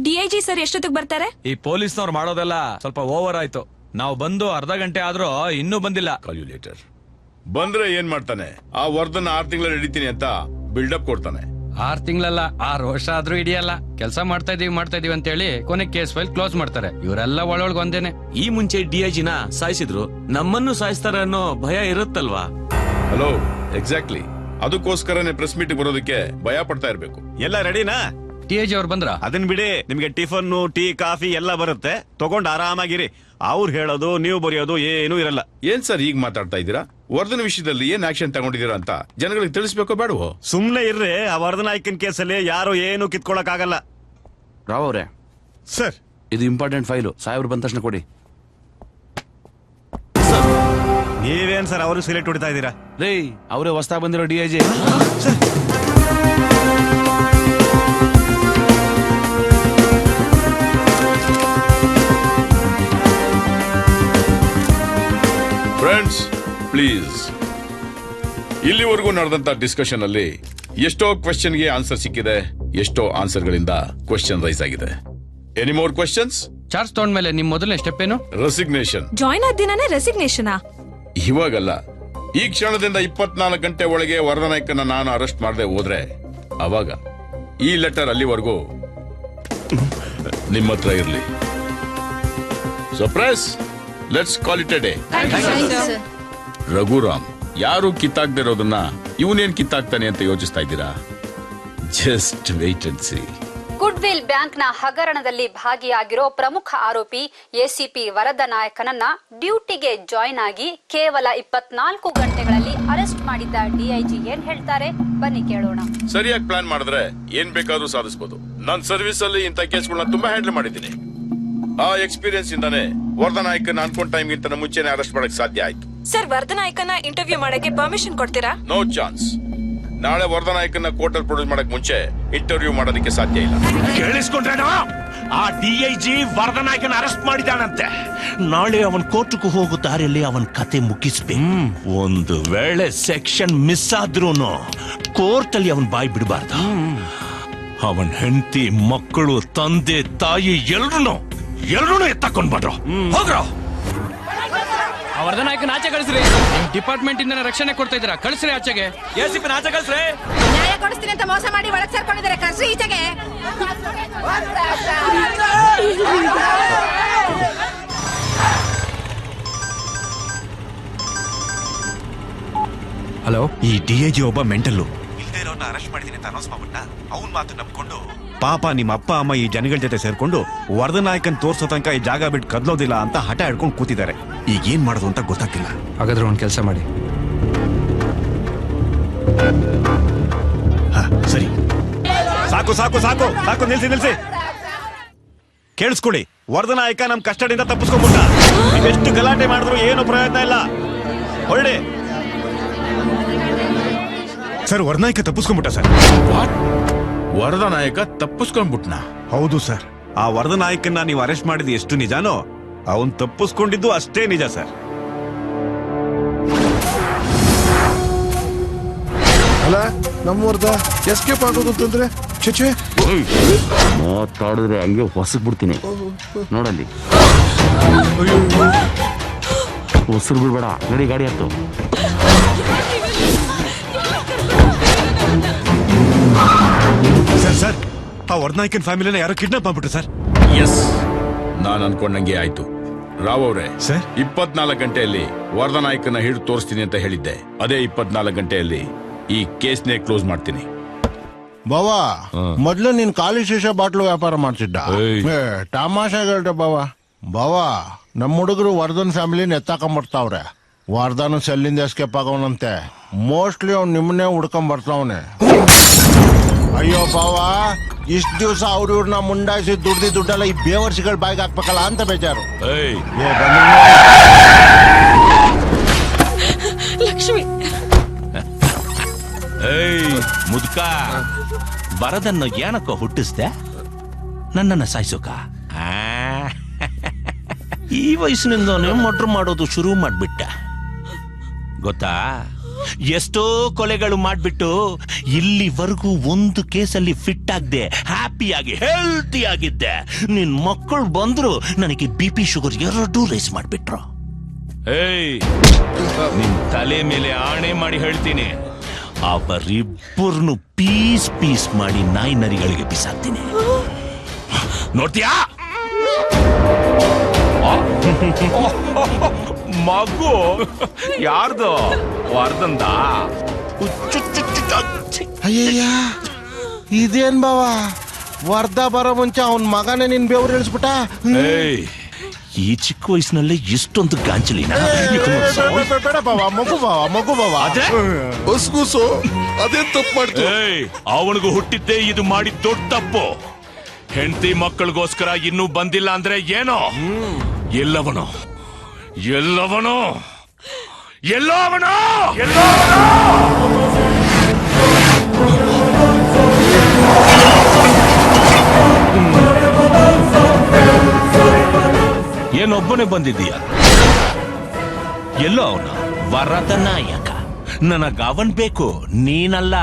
ಡಿಐಜಿ ಸರ್ ಎಷ್ಟೊತ್ತಿಗೆ ಬರ್ತಾರೆ? ಈ ಪೊಲೀಸ್ನವ್ರು ಮಾಡೋದೆಲ್ಲ ಸ್ವಲ್ಪ ಓವರ್ ಆಯ್ತು. ನಾವು ಬಂದು ಅರ್ಧ ಗಂಟೆ ಆದ್ರೂ ಇನ್ನೂ ಬಂದಿಲ್ಲ. ಕ್ಯಾಲ್ಕುಲೇಟರ್ ಬಂದ್ರೆ ಏನ್ ಮಾಡ್ತಾನೆ? ಆ ವರ್ಧನ್ 6 ತಿಂಗಳು ಹಿಡಿತೀನಿ ಅಂತ ಬಿಲ್ಡಪ್ ಕೊಡ್ತಾನೆ. 6 ತಿಂಗಳಲ್ಲ, 6 ವರ್ಷ ಆದ್ರೂ ಹಿಡಿಯಲ್ಲ. ಕೆಲಸ ಮಾಡ್ತಾ ಇದೀವಿ ಅಂತ ಹೇಳಿ ಕೊನೆ ಕೇಸ್ ಫೈಲ್ ಕ್ಲೋಸ್ ಮಾಡ್ತಾರೆ. ಇವರೆಲ್ಲ ಒಳೊಳಗೆ ಒಂದೇನೆ. ಈ ಮುಂಚೆ ಡಿಐಜಿನ ಸಾಯಿಸಿದ್ರು, ನಮ್ಮನ್ನು ಸಾಯಿಸ್ತಾರೆ ಅನ್ನೋ ಭಯ ಇರುತ್ತಲ್ವಾ? Hello, exactly. ಅದಕ್ಕೋಸ್ಕರನೇ ಪ್ರೆಸ್ ಮೀಟ್ ಬರೋದಕ್ಕೆ ಭಯ ಪಡ್ತಾ ಇರ್ಬೇಕು. ಎಲ್ಲ ರೆಡಿನಾ? ಟಿಎಜಿ ಅವ್ರು ಬಂದ್ರ? ಅದನ್ ಬಿಡಿ, ನಿಮ್ಗೆ ಟಿಫನ್, ಟೀ, ಕಾಫಿ ಎಲ್ಲ ಬರುತ್ತೆ. ತಗೊಂಡ್ ಆರಾಮಾಗಿರಿ. ಅವ್ರು ಹೇಳೋದು ನೀವು ಬರೆಯೋದು ಏನೂ ಇರಲ್ಲ. ಏನ್ ಸರ್ ಈಗ ಮಾತಾಡ್ತಾ ಇದ್ದೀರಾ? ವರ್ಧನ್ ವಿಷಯದಲ್ಲಿ ಏನ್ ಆಕ್ಷನ್ ತಗೊಂಡಿದ್ದೀರಾ ಅಂತ ಜನಗಳಿಗೆ ತಿಳಿಸ್ಬೇಕೋ ಬೇಡವೋ? ಸುಮ್ನೆ ಇರ್ರಿ. ಆ ವರ್ಧನಾಯ್ಕನ್ ಕೇಸಲ್ಲಿ ಯಾರು ಏನು ಕಿತ್ಕೊಳಕ್ ಆಗಲ್ಲ. ರಾವ್ ಅವ್ರೆ, ಸರ್, ಇದು ಇಂಪಾರ್ಟೆಂಟ್ ಫೈಲು. ಸಾಹೇಬ್ರು ಬಂದ ತಕ್ಷಣ ಕೊಡಿ. ನೀವೇನ್ ಸರ್ ಅವ್ರಿಗೆ ಸಿಲೆಕ್ಟ್ ಹೊಡಿತಾ ಇದ್ದೀರಾ? ರೇ, ಅವರೇ ಹೊಸ್ತಾ ಬಂದಿರೋ ಡಿಐಜಿ. ಫ್ರೆಂಡ್ಸ್ ಪ್ಲೀಸ್, ಇಲ್ಲಿವರೆಗೂ ನಡೆದಂತ ಡಿಸ್ಕಷನ್ ಅಲ್ಲಿ ಎಷ್ಟೋ ಕ್ವೆಶ್ಚನ್ಗೆ ಆನ್ಸರ್ ಸಿಕ್ಕಿದೆ, ಎಷ್ಟೋ ಆನ್ಸರ್ಗಳಿಂದ ಕ್ವೆಶ್ಚನ್ ರೈಸ್ ಆಗಿದೆ. Any more questions? ಚಾರ್ಜ್ ತಗೊಂಡ್ಮೇಲೆ ನಿಮ್ ಮೊದಲನೇ ಸ್ಟೆಪ್ ಏನು? ರೆಸಿಗ್ನೇಷನ್. ಜಾಯ್ನ್ ಆದ ದಿನನೇ ರೆಸಿಗ್ನೇಷನಾ? ಇವಾಗಲ್ಲ, ಈ ಕ್ಷಣದಿಂದ 24 ಗಂಟೆ ಒಳಗೆ ವರ್ಧನಾಯ್ಕನ ನಾನು ಅರೆಸ್ಟ್ ಮಾಡದೆ ಹೋದ್ರೆ ಅವಾಗ ಈ ಲೆಟರ್ ಅಲ್ಲಿವರೆಗೂ ನಿಮ್ಮ ಹತ್ರ ಇರ್ಲಿ. So press, let's call it a day. Raghuram ಯಾರು ಕಿತ್ತಾಕ್ದಿರೋದನ್ನ ಇವನೇನ್ ಕಿತ್ತಾಕ್ತಾನೆ ಅಂತ ಯೋಚಿಸ್ತಾ ಇದ್ದೀರಾ? Just wait and see. Goodwill ಬ್ಯಾಂಕ್ನ ಹಗರಣದಲ್ಲಿ ಭಾಗಿಯಾಗಿರೋ ಪ್ರಮುಖ ಆರೋಪಿ ಎಸಿಪಿ ವರದನಾಯಕನನ್ನ ಡ್ಯೂಟಿಗೆ ಜಾಯ್ನ್ ಆಗಿ ಕೇವಲ 24 ಗಂಟೆಗಳಲ್ಲಿ ಅರೆಸ್ಟ್ ಮಾಡಿದ್ದ ಡಿಐಜಿ ಏನ್ ಹೇಳ್ತಾರೆ ಬನ್ನಿ ಕೇಳೋಣ. ಸರಿಯಾಗಿ ಪ್ಲಾನ್ ಮಾಡಿದ್ರೆ ಏನ್ ಬೇಕಾದ್ರೂ ಸಾಧಿಸಬಹುದು. ನನ್ನ ಸರ್ವಿಸ್ ಅಲ್ಲಿ ಇಂಥ ಕೇಸ್ಗಳನ್ನ ತುಂಬಾ ಹ್ಯಾಂಡಲ್ ಮಾಡಿದ್ದೀನಿ. ಆ ಎಕ್ಸ್ಪೀರಿಯನ್ಸ್ ಇಂದಾನೆ ವರ್ಧನಾಯ್ಕನ ಅನ್ಕೊಂಡ್ ಟೈಮ್ ಗಿಂತ ಮುಂಚೆನೆ ಅರೆಸ್ಟ್ ಮಾಡಕ್ ಸಾಧ್ಯ ಆಯ್ತು. ಸರ್, ವರ್ಧನಾಯ್ಕನ ಇಂಟರ್ವ್ಯೂ ಮಾಡಕ್ಕೆ ಪರ್ಮಿಷನ್ ಕೊಡ್ತೀರಾ? No chance. ನಾಳೆ ವರ್ಧನಾಯ್ಕನ ಕೋರ್ಟಲ್ ಪ್ರೊಡ್ಯೂಸ್ ಮಾಡಕ್ ಮುಂಚೆ ಇಂಟರ್ವ್ಯೂ ಮಾಡೋದಕ್ಕೆ ಸಾಧ್ಯ ಇಲ್ಲ. ಕೇಳಿಸ್ಕೊಂಡ್ರೇನೋ? ಆ ಡಿಐಜಿ ವರ್ಧನಾಯ್ಕನ ಅರೆಸ್ಟ್ ಮಾಡಿದಾನಂತೆ. ನಾಳೆ ಅವನ್ ಕೋರ್ಟ್ಗೂ ಹೋಗೋ ದಾರಿಯಲ್ಲಿ ಅವನ್ ಕತೆ ಮುಗಿಸ್ಬೇಕು. ಒಂದು ವೇಳೆ ಸೆಕ್ಷನ್ ಮಿಸ್ ಆದ್ರೂನು ಕೋರ್ಟ್ ಅಲ್ಲಿ ಅವನ್ ಬಾಯ್ ಬಿಡಬಾರ್ದು. ಅವನ್ ಹೆಂಡತಿ ಮಕ್ಕಳು ತಂದೆ ತಾಯಿ ಎಲ್ರೂ ಎತ್ತಕೊಂಡ್ಬಿಟ್ರು. ಹೋಗ್ರ ವರ್ಧನ್ ನಾಯಕನ ಆಚೆ ಕಳಿಸ್ರಿ. ನಿಮ್ ಡಿಪಾರ್ಟ್ಮೆಂಟ್ ಇಂದ ರಕ್ಷಣೆ ಕೊಡ್ತಾ ಇದ್ದೀರಾ, ಕಳಿಸ್ರಿ ಆಚೆಗೆ. ಎಸಿಪಿ ಆಚೆ ಕಳಿಸ್ರಿ. ನ್ಯಾಯ ಕೊಡಿಸ್ತೀನಿ ಅಂತ ಮೋಸ ಮಾಡಿ ಒಳಗ್ ಸೇರ್ಕೊಂಡಿದ್ದಾರೆ, ಕಳ್ಸಿ ಈಚೆಗೆ. ಹಲೋ, ಈ DIG ಒಬ್ಬ ಮೆಂಟಲ್ಲು. ಇಲ್ದೇ ಇರೋನ್ನ ಅರೆಸ್ಟ್ ಮಾಡಿದೀನಿ ಅಂತ ಅನೌನ್ಸ್ ಮಾಡ್ಬಿಟ್ಟ. ಅವನ್ ಮಾತು ನಂಬ್ಕೊಂಡು ಪಾಪ ನಿಮ್ಮ ಅಪ್ಪ ಅಮ್ಮ ಈ ಜನಗಳ ಜೊತೆ ಸೇರ್ಕೊಂಡು ವರ್ಧನ್ ನಾಯಕನ್ ತೋರ್ಸೋ ತನಕ ಈ ಜಾಗ ಬಿಟ್ಟು ಕದ್ಲೋದಿಲ್ಲ ಅಂತ ಹಠ ಹಿಡ್ಕೊಂಡು ಕೂತಿದ್ದಾರೆ. ಈಗ ಏನ್ ಮಾಡೋದು ಅಂತ ಗೊತ್ತಾಗ್ತಿಲ್ಲ. ಹಾಗಾದ್ರೆ ಒಂದು ಕೆಲಸ ಮಾಡಿ. ಸರಿ, ಸಾಕು ಸಾಕು ಸಾಕು ಸಾಕು, ನಿಲ್ಸಿ. ಕೇಳಿಸ್ಕೊಳ್ಳಿ, ವರ್ಧನ್ ನಾಯಕ ನಮ್ ಕಸ್ಟಡಿಯಿಂದ ತಪ್ಪಿಸ್ಕೊಂಡ್ಬಿಟ್ಟ. ನೀವೆಷ್ಟು ಗಲಾಟೆ ಮಾಡಿದ್ರು ಏನು ಪ್ರಯೋಜನ ಇಲ್ಲ. ಹೊರಡಿ ಸರ್. ವರ್ಧನ್ ನಾಯಕ ತಪ್ಪಿಸ್ಕೊಂಡ್ಬಿಟ್ಟ ಸರ್. ವರದ ನಾಯಕ ತಪ್ಪಿಸ್ಕೊಂಡ್ಬಿಟ್ನಾ? ಹೌದು ಸರ್. ಆ ವರ್ಧನ್ ನಾಯಕನ್ನ ನೀವು ಅರೆಸ್ಟ್ ಮಾಡಿದ್ದು ಎಷ್ಟು ನಿಜಾನೋ ಅವನ್ ತಪ್ಪಿಸ್ಕೊಂಡಿದ್ದು ಅಷ್ಟೇ ನಿಜ ಸರ್. ಅಲ್ಲ ನಮ್ಮವ್ರದ ಎಸ್ಕೇಪ್ ಆಗೋದು ಅಂತಂದ್ರೆ ಚೇಚೆ ಮಾತಾಡಿದ್ರೆ ಹಂಗೆ ಹೊಸಕ್ ಬಿಡ್ತೀನಿ ನೋಡಲ್ಲಿ. ಹೊಸರು ಬಿಡ್ಬೇಡ, ನಡಿ ಗಾಡಿ ಹತ್ತು. ಸರ್ ಆ ವರ್ಧನಾಯಕನ್ ಫ್ಯಾಮಿಲಿನ ಯಾರೋ ಕಿಡ್ನಾಪ್ ಮಾಡ್ಬಿಟ್ರು ಸರ್. ಎಸ್, ನಾನು ಅನ್ಕೊಂಡಂಗೆ ಆಯ್ತು. ರಾವ್ ಅವರೇ, ಸರ್ 24 ಗಂಟೆಯಲ್ಲಿ ವರ್ಧನಾಯಕನ ಹಿಡಿದು ತೋರಿಸ್ತೀನಿ ಅಂತ ಹೇಳಿದ್ದೆ. ಅದೇ 24 ಗಂಟೆಯಲ್ಲಿ ಈ ಕೇಸ್ನೇ ಕ್ಲೋಸ್ ಮಾಡ್ತೀನಿ. ಬಾವಾ, ಮೊದ್ಲು ನೀನ್ ಖಾಲಿ ಶೀಶಾ ಬಾಟ್ಲು ವ್ಯಾಪಾರ ಮಾಡ್ತಿದ್ದ. ತಮಾಷೆಗಳ್ರೆ ಬಾವಾ ನಮ್ಮ ಹುಡುಗರು ವರ್ಧನ್ ಫ್ಯಾಮಿಲಿನ ಎತ್ತಾಕೊಂಬರ್ತಾವ್ರೆ. ವರ್ಧನ್ ಸೆಲ್ಲಿಂದ ಎಸ್ಕೇಪ್ ಆಗೋನಂತೆ. ಮೋಸ್ಟ್ಲಿ ಅವ್ನು ನಿಮ್ಮನ್ನೇ ಹುಡ್ಕೊಂಡ್ ಬರ್ತಾವನೆ. ಅಯ್ಯೋ ಬಾವಾ, ಇಷ್ಟ ದಿವಸ ಅವ್ರನ್ನ ಮುಂಡಾಯಿಸಿ ದುಡ್ಡೆಲ್ಲ ಈ ಬೇವರ್ಸಿಗಳ ಬಾಯಿಗೆ ಹಾಕ್ಬೇಕಲ್ಲ ಅಂತ ಬೇಜಾರು. ಲಕ್ಷ್ಮಿ ಮುದ್ಕ ಬರದನ್ನು ಏನಕ್ಕೋ ಹುಟ್ಟಿಸ್ದೆ, ನನ್ನನ್ನ ಸಾಯಿಸೋಕ? ಈ ವಯಸ್ಸಿನಿಂದ ಮರ್ಡರ್ ಮಾಡೋದು ಶುರು ಮಾಡ್ಬಿಟ್ಟ ಗೊತ್ತಾ? ಎಷ್ಟೋ ಕೊಲೆಗಳು ಮಾಡ್ಬಿಟ್ಟು ಇಲ್ಲಿವರೆಗೂ ಒಂದು ಕೇಸಲ್ಲಿ ಫಿಟ್ ಆಗದೆ ಹ್ಯಾಪಿಯಾಗಿ ಹೆಲ್ತಿ ಆಗಿದ್ದೆ. ನಿನ್ ಮಕ್ಕಳು ಬಂದ್ರು ನನಗೆ BP ಶುಗರ್ ಎರಡೂ ರೈಸ್ ಮಾಡ್ಬಿಟ್ರು. ನಿನ್ ತಲೆ ಮೇಲೆ ಆಣೆ ಮಾಡಿ ಹೇಳ್ತೀನಿ, ಅವರಿಬ್ಬರನ್ನು ಪೀಸ್ ಮಾಡಿ ನಾಯಿ ನರಿಗಳಿಗೆ ಬಿಸಾಕ್ತೀನಿ. ನೋಡ್ತೀಯಾ? ಮಗು ಯಾರ್ದು? ವರ್ಧನ್ದ? ಅಯ್ಯಯ್ಯ, ಇದೇನ್ ಬಾವಾ, ವರ್ಧ ಬರೋ ಮುಂಚೆ ಅವನ್ ಮಗನೇ ನಿನ್ ಬೆವ್ರು ಇಳಿಸ್ಬಿಟ್ಟ. ಈ ಚಿಕ್ಕ ವಯಸ್ಸಿನಲ್ಲೇ ಇಷ್ಟೊಂದು ಗಾಂಚಲಿನ? ಬೇಡ ಬಾವಾ, ಮಗು ಬಾವಾ. ಅದೇ ತಪ್ಪು ಮಾಡ್ತು. ಅವನಿಗೂ ಹುಟ್ಟಿದ್ದೆ ಇದು ಮಾಡಿ ದೊಡ್ಡ ತಪ್ಪು. ಹೆಂಡತಿ ಮಕ್ಕಳಿಗೋಸ್ಕರ ಇನ್ನೂ ಬಂದಿಲ್ಲ ಅಂದ್ರೆ ಏನೋ? ಎಲ್ಲವನೋ ಏನೊಬ್ಬನೇ ಬಂದಿದ್ದೀಯ? ಎಲ್ಲೋ ಅವನು ವರದ ನಾಯಕ. ನನಗ ಅವನ್ ಬೇಕು, ನೀನಲ್ಲ.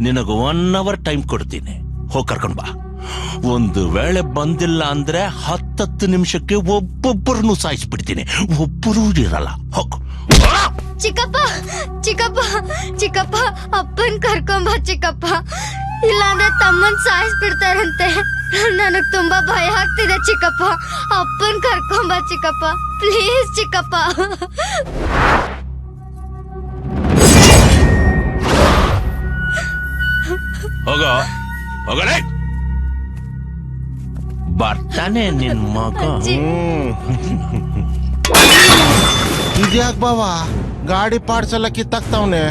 ನಿನಗ 1 hour ಟೈಮ್ ಕೊಡ್ತೀನಿ, ಹೋಗಿ ಕರ್ಕೊಂಡ್ ಬಾ. ಒಂದು ವೇಳೆ ಬಂದಿಲ್ಲ ಅಂದ್ರೆ 10 ನಿಮಿಷಕ್ಕೆ ಒಬ್ಬೊಬ್ಬರನ್ನು ಸಾಯಿಸ್ಬಿಡ್ತೀನಿ, ಒಬ್ಬರೂ ಇರಲ್ಲ. ಹೋಗು. ಚಿಕ್ಕಪ್ಪ ಚಿಕ್ಕಪ್ಪ ಚಿಕ್ಕಪ್ಪ, ಅಪ್ಪನ್ ಕರ್ಕೊಂಬ ಚಿಕ್ಕಪ್ಪ, ಇಲ್ಲಾಂದ್ರೆ ತಮ್ಮನ್ ಸಾಯಿಸ್ಬಿಡ್ತಾರಂತೆ. ನನಗ್ ತುಂಬಾ ಭಯ ಆಗ್ತಿದೆ ಚಿಕ್ಕಪ್ಪ. ಅಪ್ಪನ್ ಕರ್ಕೊಂಬ ಚಿಕ್ಕಪ್ಪ, ಪ್ಲೀಸ್ ಚಿಕ್ಕಪ್ಪ. ಹೋಗಲೇ ಬರ್ತಾನೆ ನಿನ್ ಮಗ. ಇದ್ಯಾಕ್ ಬಾವಾ ಗಾಡಿ ಪಾರ್ಟ್ಸ್ ಎಲ್ಲ ಕಿತ್ತಾಕ್ತಾವ್ನೆ?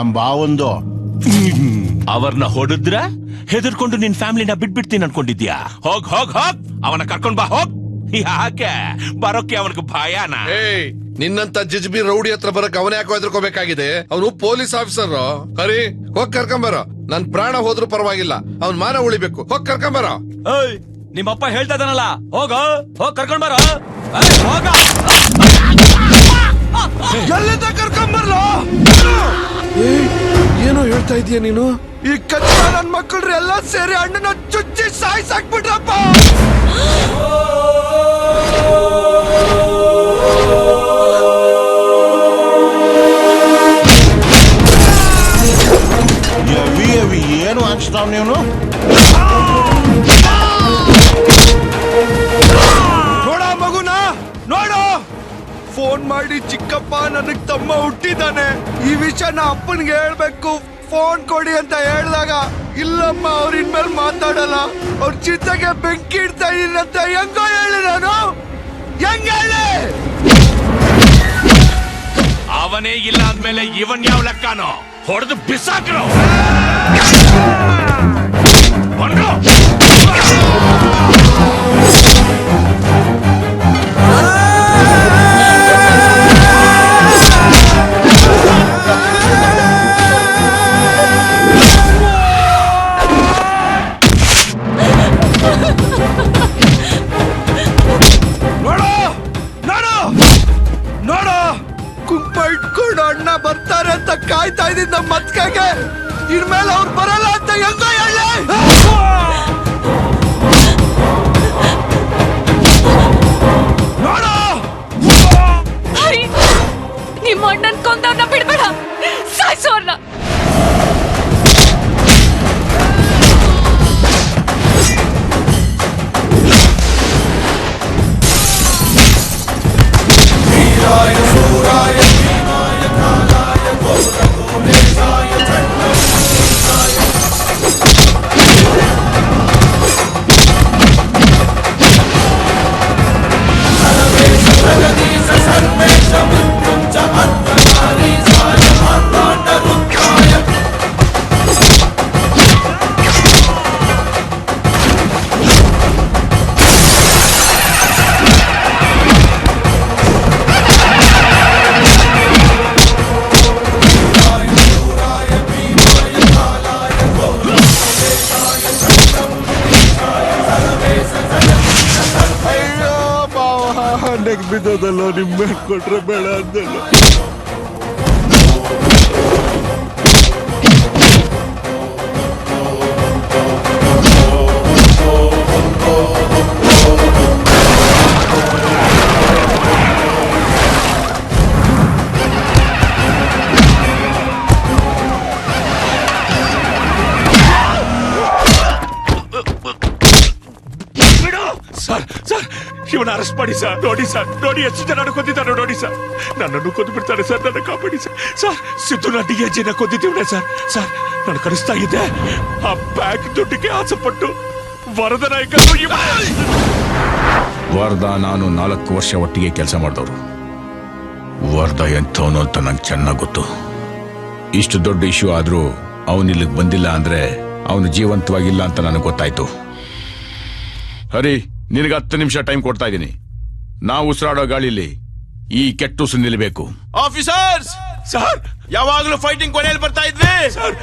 ನಮ್ ಬಾವಂದು. ಅವರ್ನ ಹೊಡೆದ್ರ ಹೆದರ್ಕೊಂಡು ನಿನ್ ಫ್ಯಾಮಿಲಿನ ಬಿಟ್ಬಿಡ್ತೀನಿ ಅನ್ಕೊಂಡಿದ್ಯಾ? ಹೋಗ್ ಹೋಗ್ ಹೋಗ್ ಅವನ ಕರ್ಕೊಂಡ್ ಬಾ ಹೋಗ್. ಯಾಕೆ ಬರೋಕೆ ಅವನಿಗೆ ಭಯನಾ? ಏಯ್, ನಿನ್ನಂತ ಜಿಜ್ಬಿ ರೌಡಿ ಹತ್ರ ಬರಕ್ ಅವನೇ ಯಾಕೋ ಹೆದರ್ಕೋಬೇಕಾಗಿದೆ? ಅವನು ಪೊಲೀಸ್ ಆಫೀಸರ್. ಹರಿ, ಹೋಗ್ ಕರ್ಕೊಂಬರ. ನನ್ ಪ್ರಾಣ ಹೋದ್ರೂ ಪರವಾಗಿಲ್ಲ, ಅವ್ನ್ ಮಾನ ಉಳಿಬೇಕು. ಹೋಗ್ ಕರ್ಕೊಂಬರ. ಏಯ್, ನಿಮ್ಮಪ್ಪ ಹೇಳ್ತಾ ಇದ್ದಾನಲ್ಲ, ಹೋಗ ಹೋಗ್ ಕರ್ಕೊಂಡ್ ಬರ. ಹೋಗ. ಎಲ್ಲಿಂದ ಕರ್ಕೊಂಬರ್ಲ? ಏನೋ ಹೇಳ್ತಾ ಇದೀಯ ನೀನು? ಈ ಕಚ್ಚ ನನ್ ಮಕ್ಕಳ್ರು ಎಲ್ಲ ಸೇರಿ ಅಣ್ಣನ ಚುಚ್ಚಿ ಸಾಯ್ಸಾಕ್ಬಿಟ್ರಪ್ಪ. ಏನು ಅನ್ಸ್ತಾವ್ ನೀನು? ನೋಡ ಮಗುನ ನೋಡು. ಫೋನ್ ಮಾಡಿ ಚಿಕ್ಕಪ್ಪ ನನಗ್ ತಮ್ಮ ಹುಟ್ಟಿದ್ದಾನೆ, ಈ ವಿಷಯನ ಅಪ್ಪನ್ಗೆ ಹೇಳ್ಬೇಕು, ಫೋನ್ ಕೊಡಿ ಅಂತ ಹೇಳಿದಾಗ ಇಲ್ಲಮ್ಮ ಅವ್ರ ಇನ್ಮೇಲೆ ಮಾತಾಡಲ್ಲ, ಅವ್ರ ಚಿಂತೆಗೆ ಬೆಂಕಿ ಇಡ್ತಾ ಇದೀನಿ ಅಂತ ಹೆಂಗೋ ಹೇಳಿ ನಾನು? ಹೆಂಗ ಹೇಳಿ? ಅವನೇ ಇಲ್ಲ ಅಂದ್ಮೇಲೆ ಇವನ್ ಯಾವ ಲೆಕ್ಕನೋ? ಹೊಡೆದು ಬಿಸಾಕ್ರೋ. ಕುಂಪ ಇಟ್ಕೊಂಡು ಅಣ್ಣ ಬರ್ತಾರೆ ಅಂತ ಕಾಯ್ತಾ ಇದ್ದಿದ್ದ ಮತ್ಕಾಗೆ ಇನ್ಮೇಲೆ ಅವ್ರು ಬರಲ್ಲ ಅಂತ ಹೆಂಗೋ ಹೇಳಿ? ನೋಡು, ನಿಮ್ಮ ಅಣ್ಣನ್ ಕೊಂದವ್ರನ್ನ ಬಿಡ್ಬೇಡ, ಸಾಯ್ಸೋರ್ನ. ಬಿದ್ದೋದಲ್ಲ, ನಿಮ್ಮೆ ಕೊಟ್ರೆ ಬೇಡ ಅಂದಲ್ಲ. ಸರ್ ಸರ್, ಇವನ ಅರೆಸ್ಟ್ ಮಾಡಿ ಸರ್. ನೋಡಿ ಸರ್, ನೋಡಿ ಎಷ್ಟು ಜನ ಕೊಂದಿದ್ದಾನೆ ನೋಡಿ ಸರ್. ನನ್ನನ್ನು ಕೊಂದು ಬಿಡ್ತಾರೆ ಸರ್, ನನ್ನ ಕಾಪಾಡಿ ಸರ್. ಸರ್, ಸಿದ್ದುನ DIG ಕೊಂದಿದ್ದೀವನೆ ಸರ್. ಸರ್, ನಾನು ಕಳಿಸ್ತಾ ಇದ್ದೆ, ಆ ಬ್ಯಾಂಕ್ ದುಡ್ಡಿಗೆ ಆಸೆಪಟ್ಟು ವರದ ನಾಯಕರು. ವರದ ನಾನು 4 ವರ್ಷ ಒಟ್ಟಿಗೆ ಕೆಲಸ ಮಾಡಿದವರು. ವರದ ಎಂಥವನು ಅಂತ ನಂಗೆ ಚೆನ್ನಾಗಿ ಗೊತ್ತು. ಇಷ್ಟು ದೊಡ್ಡ ಇಶ್ಯೂ ಆದ್ರೂ ಅವನು ಇಲ್ಲಿಗೆ ಬಂದಿಲ್ಲ ಅಂದ್ರೆ ಅವನು ಜೀವಂತವಾಗಿಲ್ಲ ಅಂತ ನನಗೆ ಗೊತ್ತಾಯ್ತು. ಹರಿ, ನಿನಗೆ 10 ನಿಮಿಷ ಟೈಮ್ ಕೊಡ್ತಾ ಇದ್ದೀನಿ. ನಾವು ಉಸಿರಾಡೋ ಗಾಳಿಲಿ ಈ ಕೆಟ್ಟ ಉಸಿರು ನಿಲ್ಲಬೇಕು. ಆಫೀಸರ್ಸ್ ಸರ್, ಯಾವಾಗಲೂ ಫೈಟಿಂಗ್ ಕೊನೆಯಲ್ಲಿ ಬರ್ತಾ ಇದ್ವಿ ಸರ್,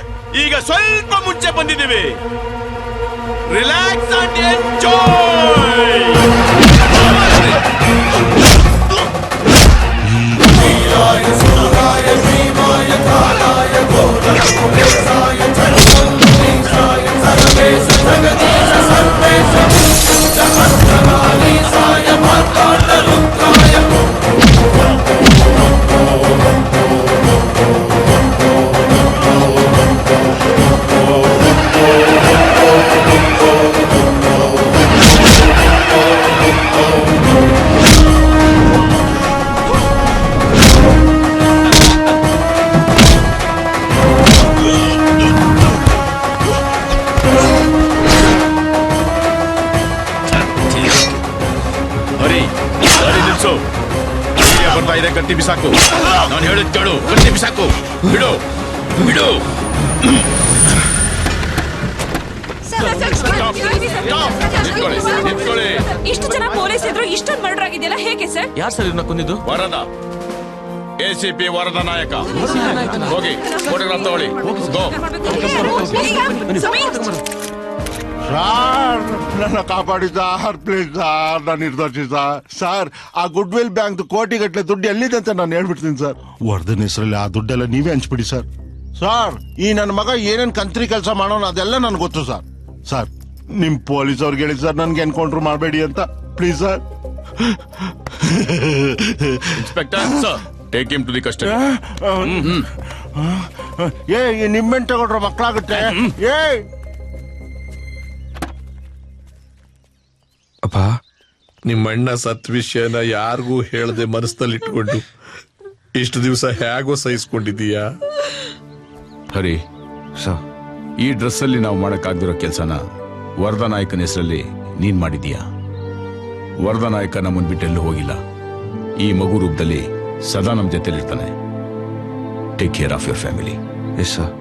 ಈಗ ಸ್ವಲ್ಪ ಮುಂಚೆ ಬಂದಿದ್ದೀವಿ. Relax and enjoy. ಬರ್ತಾ ಇದೆ, ಗಟ್ಟಿ ಬಿಸಾಕು. ನಾನು ಹೇಳಿದ್ ಕೇಳು, ಗಟ್ಟಿ ಬಿಸಾಕು. ಬಿಡು. ಬಿಡು. ಇಷ್ಟು ಜನ ಪೊಲೀಸ್ ಇದ್ರು ಇಷ್ಟೊಂದು ಮರ್ಡರ್ ಆಗಿದೆಯಲ್ಲ, ಹೇಗೆ ಸರ್? ಯಾರು ಸರ್ ಇವ್ರನ್ನ ಕೊಂದಿದ್ದು? ವರದ ACP ವರದ ನಾಯಕ. ಹೋಗಿ ಫೋಟೋಗ್ರಾಫ್ ತಗೊಳ್ಳಿ. ಗೋ. ಸಾರ್ ನನ್ನ ಕಾಪಾಡಿ ಸಾರ್, ಪ್ಲೀಸ್ ಸಾರ್, ನಾನು ನಿರ್ದೋಷಿ ಸರ್. ಆ ಗುಡ್ ವಿಲ್ ಬ್ಯಾಂಕ್ ಕೋಟಿಗಟ್ಟಲೆ ದುಡ್ಡು ಎಲ್ಲಿದೆ ಅಂತ ನಾನು ಹೇಳ್ಬಿಡ್ತೀನಿ ಸರ್. ವರ್ಧನ್ ಹೆಸರಲ್ಲಿ ಆ ದುಡ್ಡೆಲ್ಲ ನೀವೇ ಹಂಚ್ಬಿಡಿ ಸರ್. ಸರ್, ಈ ನನ್ನ ಮಗ ಏನೇನ್ ಕಂತ್ರಿ ಕೆಲಸ ಮಾಡೋಣ ಅದೆಲ್ಲ ನನ್ಗೆ ಗೊತ್ತು ಸರ್. ಸರ್, ನಿಮ್ ಪೊಲೀಸ್ ಅವ್ರಿಗೆ ಹೇಳಿ ಸರ್, ನನ್ಗೆ ಎನ್ಕೌಂಟರ್ ಮಾಡಬೇಡಿ ಅಂತ please sir. Inspector sir, take him to the custody. ಏ, ನಿಮ್ಮೆನ್ ತಗೊಂಡ್ರೆ ಮಕ್ಕಳಾಗುತ್ತೆ. ಏ ಅಪ್ಪ, ನಿಮ್ಮಣ್ಣ ಸತ್ ವಿಷಯನ ಯಾರಿಗೂ ಹೇಳದೆ ಮನಸ್ಸಲ್ಲಿ ಇಟ್ಕೊಂಡು ಇಷ್ಟು ದಿವಸ ಹೇಗೋ ಸಹಿಸ್ಕೊಂಡಿದೀಯಾ? ಹರಿ ಸರ್, ಈ ಡ್ರೆಸ್ ಅಲ್ಲಿ ನಾವು ಮಾಡಕ್ಕಾಗ್ದಿರೋ ಕೆಲಸನ ವರದ ನಾಯಕನ ಹೆಸರಲ್ಲಿ ನೀನ್ ಮಾಡಿದೀಯಾ. ವರದ ನಾಯಕ ನಮ್ಮನ್ ಬಿಟ್ಟೆಲ್ಲೂ ಹೋಗಿಲ್ಲ. ಈ ಮಗು ರೂಪದಲ್ಲಿ ಸದಾ ನಮ್ ಜೊತೆಲಿರ್ತಾನೆ. Take care of your family. Yes sir.